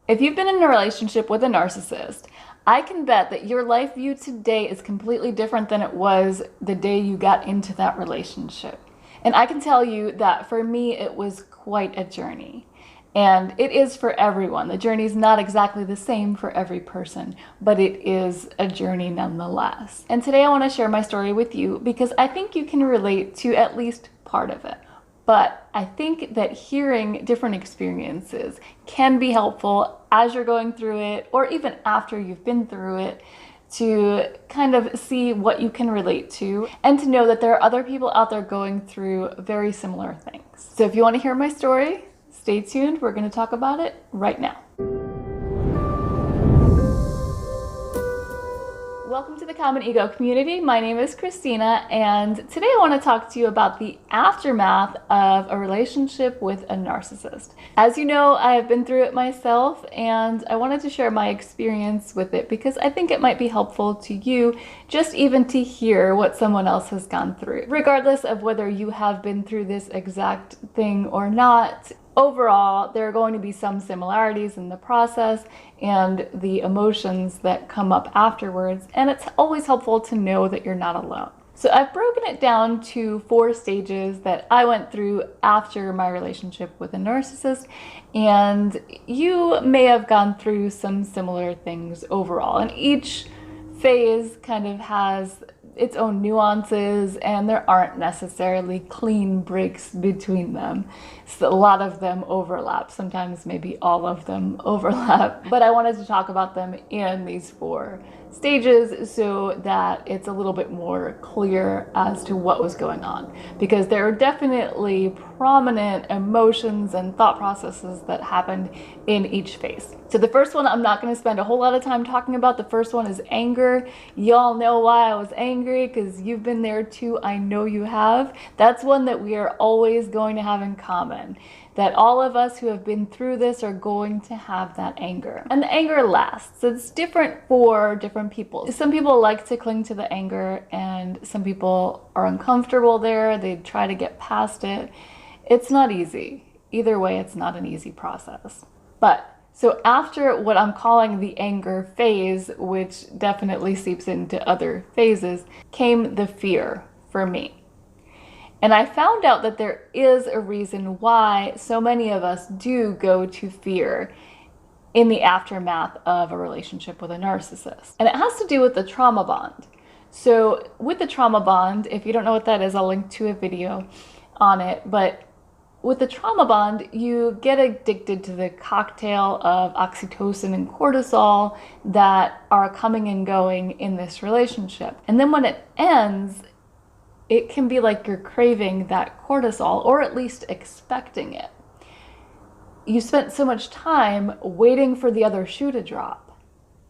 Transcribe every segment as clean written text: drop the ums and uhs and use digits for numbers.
If you've been in a relationship with a narcissist, I can bet that your life view today is completely different than it was the day you got into that relationship. And I can tell you that for me, it was quite a journey. And it is for everyone. The journey is not exactly the same for every person, but it is a journey nonetheless. And today I want to share my story with you because I think you can relate to at least part of it. But I think that hearing different experiences can be helpful as you're going through it, or even after you've been through it, to kind of see what you can relate to and to know that there are other people out there going through very similar things. So if you want to hear my story, stay tuned. We're going to talk about it right now. Welcome to the Common Ego community. My name is Christina, and today I want to talk to you about the aftermath of a relationship with a narcissist. As you know, I have been through it myself, and I wanted to share my experience with it because I think it might be helpful to you just even to hear what someone else has gone through. Regardless of whether you have been through this exact thing or not, overall, there are going to be some similarities in the process and the emotions that come up afterwards, and it's always helpful to know that you're not alone. So I've broken it down to 4 stages that I went through after my relationship with a narcissist, and you may have gone through some similar things overall, and each phase kind of has its own nuances, and there aren't necessarily clean breaks between them. So a lot of them overlap, sometimes maybe all of them overlap, but I wanted to talk about them in these 4 stages so that it's a little bit more clear as to what was going on, because there are definitely prominent emotions and thought processes that happened in each phase. So the first one I'm not going to spend a whole lot of time talking about. The first one is anger. Y'all know why I was angry, because you've been there too. I know you have. That's one that we are always going to have in common, that all of us who have been through this are going to have that anger. And the anger lasts. It's different for different people. Some people like to cling to the anger, and some people are uncomfortable there. They try to get past it. It's not easy. Either way, it's not an easy process. So after what I'm calling the anger phase, which definitely seeps into other phases, came the fear for me. And I found out that there is a reason why so many of us do go to fear in the aftermath of a relationship with a narcissist. And it has to do with the trauma bond. So with the trauma bond, if you don't know what that is, I'll link to a video on it. But with the trauma bond, you get addicted to the cocktail of oxytocin and cortisol that are coming and going in this relationship. And then when it ends, it can be like you're craving that cortisol, or at least expecting it. You spent so much time waiting for the other shoe to drop.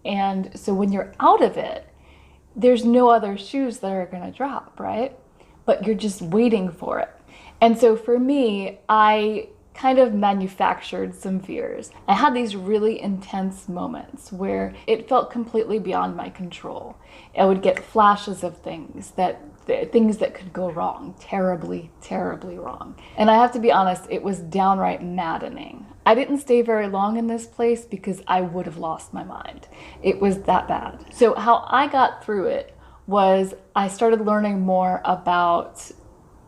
And so when you're out of it, there's no other shoes that are going to drop, right? But you're just waiting for it. And so for me, I kind of manufactured some fears. I had these really intense moments where it felt completely beyond my control. I would get flashes of things that could go wrong, terribly, terribly wrong. And I have to be honest, it was downright maddening. I didn't stay very long in this place because I would have lost my mind. It was that bad. So how I got through it was I started learning more about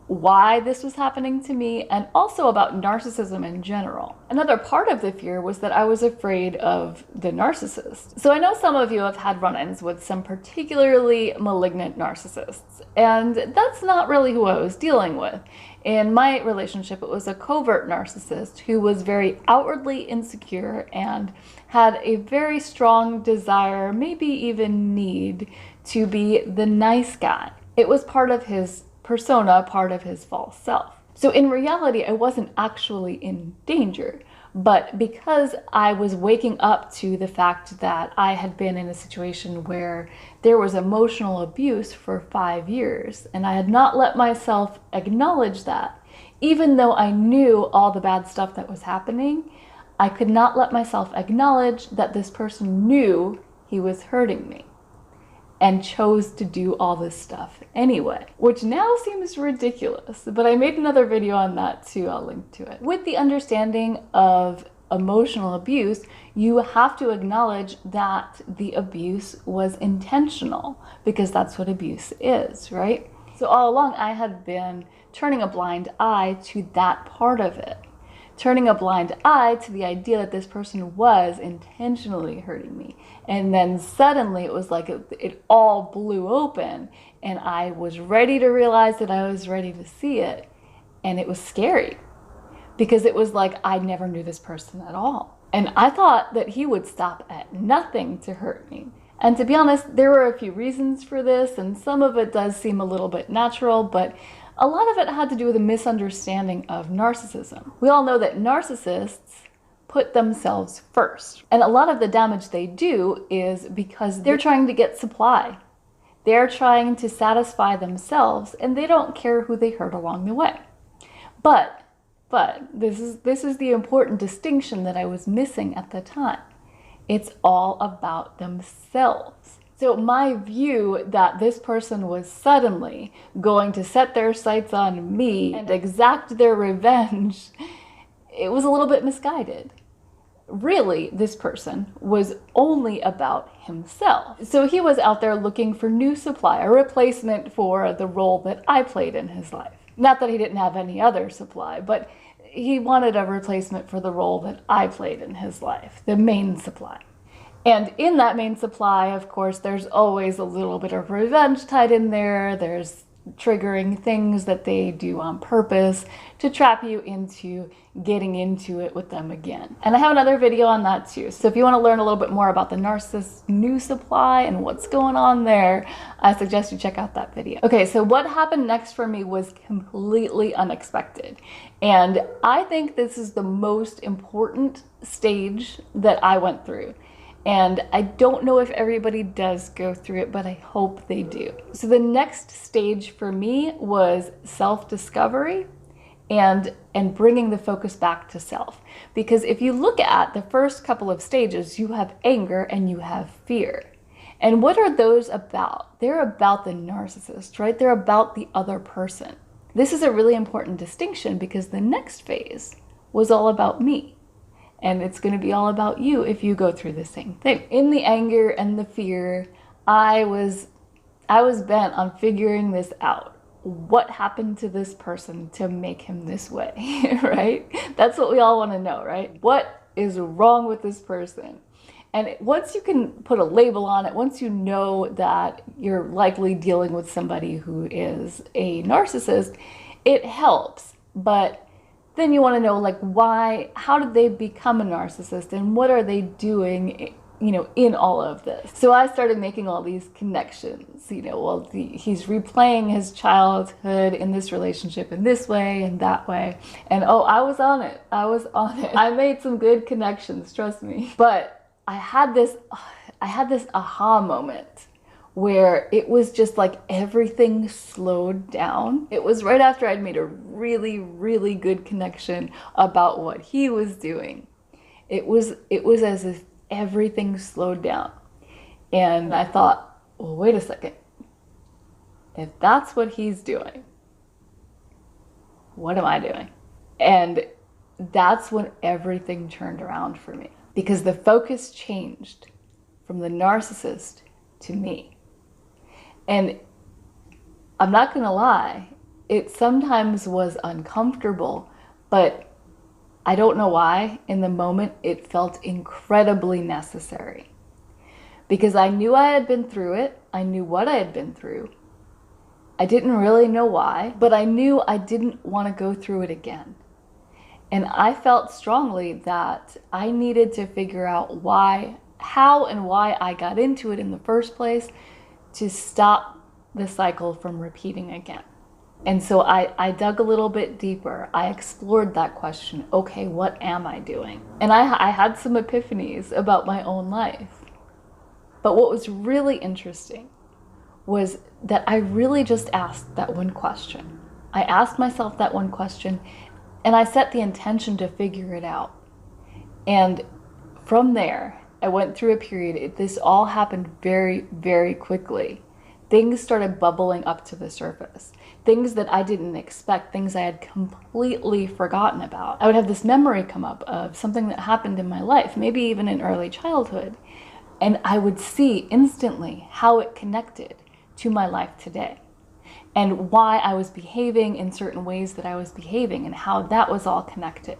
why this was happening to me, and also about narcissism in general. Another part of the fear was that I was afraid of the narcissist. So I know some of you have had run-ins with some particularly malignant narcissists, and that's not really who I was dealing with. In my relationship, it was a covert narcissist who was very outwardly insecure and had a very strong desire, maybe even need, to be the nice guy. It was part of his persona, part of his false self. So in reality, I wasn't actually in danger, but because I was waking up to the fact that I had been in a situation where there was emotional abuse for 5 years, and I had not let myself acknowledge that, even though I knew all the bad stuff that was happening, I could not let myself acknowledge that this person knew he was hurting me and chose to do all this stuff anyway, which now seems ridiculous, but I made another video on that too. I'll link to it. With the understanding of emotional abuse, you have to acknowledge that the abuse was intentional, because that's what abuse is, right? So all along I had been turning a blind eye to that part of it, turning a blind eye to the idea that this person was intentionally hurting me. And then suddenly it was like it all blew open, and I was ready to realize that I was ready to see it. And it was scary, because it was like I never knew this person at all. And I thought that he would stop at nothing to hurt me. And to be honest, there were a few reasons for this, and some of it does seem a little bit natural, but a lot of it had to do with a misunderstanding of narcissism. We all know that narcissists put themselves first. And a lot of the damage they do is because they're trying to get supply. They're trying to satisfy themselves, and they don't care who they hurt along the way. But this is the important distinction that I was missing at the time. It's all about themselves. So my view that this person was suddenly going to set their sights on me and exact their revenge, it was a little bit misguided. Really, this person was only about himself. So he was out there looking for new supply, a replacement for the role that I played in his life. Not that he didn't have any other supply, but he wanted a replacement for the role that I played in his life, the main supply. And in that main supply, of course, there's always a little bit of revenge tied in there. There's triggering things that they do on purpose to trap you into getting into it with them again. And I have another video on that too. So if you want to learn a little bit more about the narcissist new supply and what's going on there, I suggest you check out that video. Okay, so what happened next for me was completely unexpected. And I think this is the most important stage that I went through. And I don't know if everybody does go through it, but I hope they do. So the next stage for me was self-discovery and bringing the focus back to self. Because if you look at the first couple of stages, you have anger and you have fear. And what are those about? They're about the narcissist, right? They're about the other person. This is a really important distinction, because the next phase was all about me. And it's going to be all about you if you go through the same thing. In the anger and the fear, I was bent on figuring this out. What happened to this person to make him this way, right? That's what we all want to know, right? What is wrong with this person? And once you can put a label on it, once you know that you're likely dealing with somebody who is a narcissist, it helps. But then you want to know, like, why, how did they become a narcissist, and what are they doing, you know, in all of this? So I started making all these connections, you know, well, he's replaying his childhood in this relationship in this way and that way. And oh, I was on it. I made some good connections, trust me. But I had this aha moment where it was just like everything slowed down. It was right after I'd made a really, really good connection about what he was doing. It was as if everything slowed down. And I thought, well, wait a second. If that's what he's doing, what am I doing? And that's when everything turned around for me, because the focus changed from the narcissist to me. And I'm not gonna lie, it sometimes was uncomfortable, but I don't know why, in the moment it felt incredibly necessary. Because I knew I had been through it, I knew what I had been through. I didn't really know why, but I knew I didn't want to go through it again. And I felt strongly that I needed to figure out how and why I got into it in the first place, to stop the cycle from repeating again. And so I dug a little bit deeper. I explored that question. Okay, what am I doing? And I had some epiphanies about my own life. But what was really interesting was that I really just asked that one question. I asked myself that one question, and I set the intention to figure it out. And from there, I went through a period, this all happened very, very quickly, things started bubbling up to the surface. Things that I didn't expect, things I had completely forgotten about. I would have this memory come up of something that happened in my life, maybe even in early childhood, and I would see instantly how it connected to my life today and why I was behaving in certain ways that I was behaving and how that was all connected.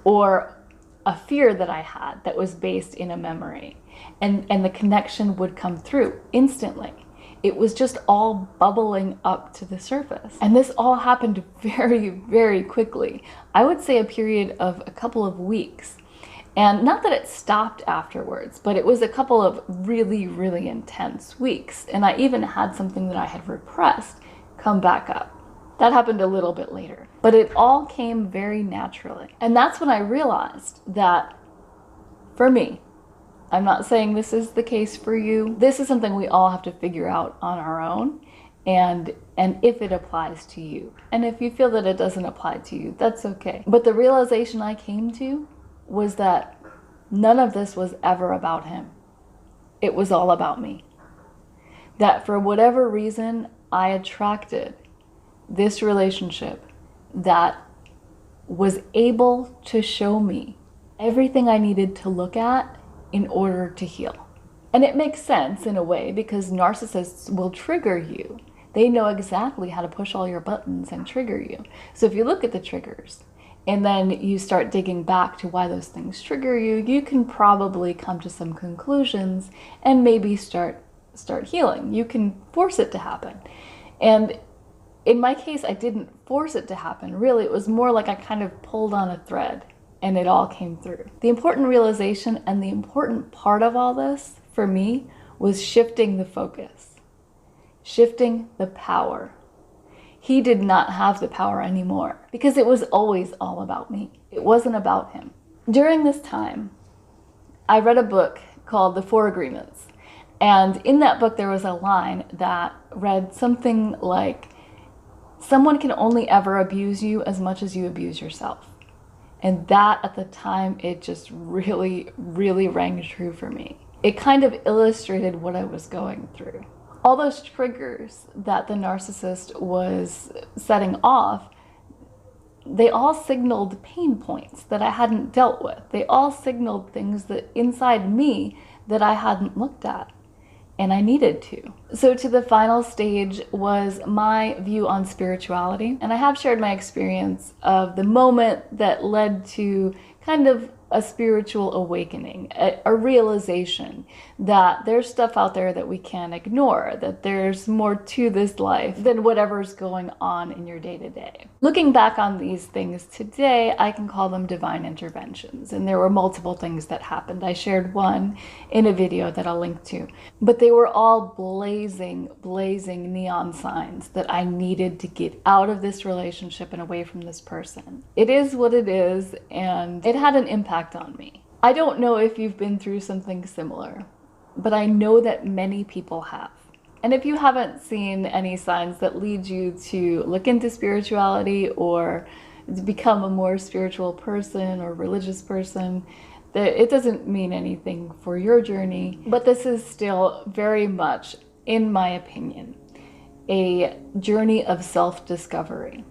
Or a fear that I had that was based in a memory, and the connection would come through instantly. It was just all bubbling up to the surface. And this all happened very, very quickly. I would say a period of a couple of weeks. And not that it stopped afterwards, but it was a couple of really, really intense weeks. And I even had something that I had repressed come back up. That happened a little bit later. But it all came very naturally. And that's when I realized that for me, I'm not saying this is the case for you. This is something we all have to figure out on our own, and if it applies to you. And if you feel that it doesn't apply to you, that's okay. But the realization I came to was that none of this was ever about him. It was all about me. That for whatever reason, I attracted this relationship that was able to show me everything I needed to look at in order to heal. And it makes sense in a way, because narcissists will trigger you. They know exactly how to push all your buttons and trigger you. So if you look at the triggers and then you start digging back to why those things trigger you, you can probably come to some conclusions and maybe start healing. You can force it to happen. And in my case, I didn't force it to happen. Really, it was more like I kind of pulled on a thread and it all came through. The important realization and the important part of all this for me was shifting the focus, shifting the power. He did not have the power anymore because it was always all about me. It wasn't about him. During this time, I read a book called The 4 Agreements. And in that book, there was a line that read something like, someone can only ever abuse you as much as you abuse yourself. And that at the time, it just really, really rang true for me. It kind of illustrated what I was going through. All those triggers that the narcissist was setting off, they all signaled pain points that I hadn't dealt with. They all signaled things that inside me that I hadn't looked at. And I needed to. So to the final stage was my view on spirituality. And I have shared my experience of the moment that led to kind of a spiritual awakening, a realization that there's stuff out there that we can't ignore, that there's more to this life than whatever's going on in your day-to-day. Looking back on these things today, I can call them divine interventions. And there were multiple things that happened. I shared one in a video that I'll link to. But they were all blazing neon signs that I needed to get out of this relationship and away from this person. It is what it is, and it had an impact on me. I don't know if you've been through something similar, but I know that many people have. And if you haven't seen any signs that lead you to look into spirituality or to become a more spiritual person or religious person, it doesn't mean anything for your journey. But this is still very much, in my opinion, a journey of self-discovery.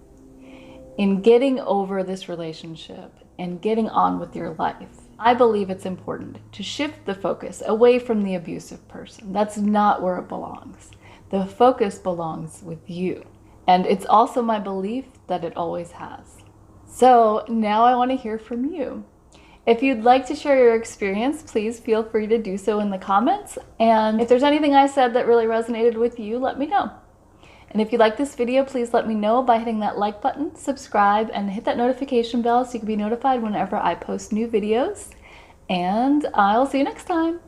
In getting over this relationship and getting on with your life, I believe it's important to shift the focus away from the abusive person. That's not where it belongs. The focus belongs with you. And it's also my belief that it always has. So now I want to hear from you. If you'd like to share your experience, please feel free to do so in the comments. And if there's anything I said that really resonated with you, let me know. And if you like this video, please let me know by hitting that like button, subscribe, and hit that notification bell so you can be notified whenever I post new videos. And I'll see you next time.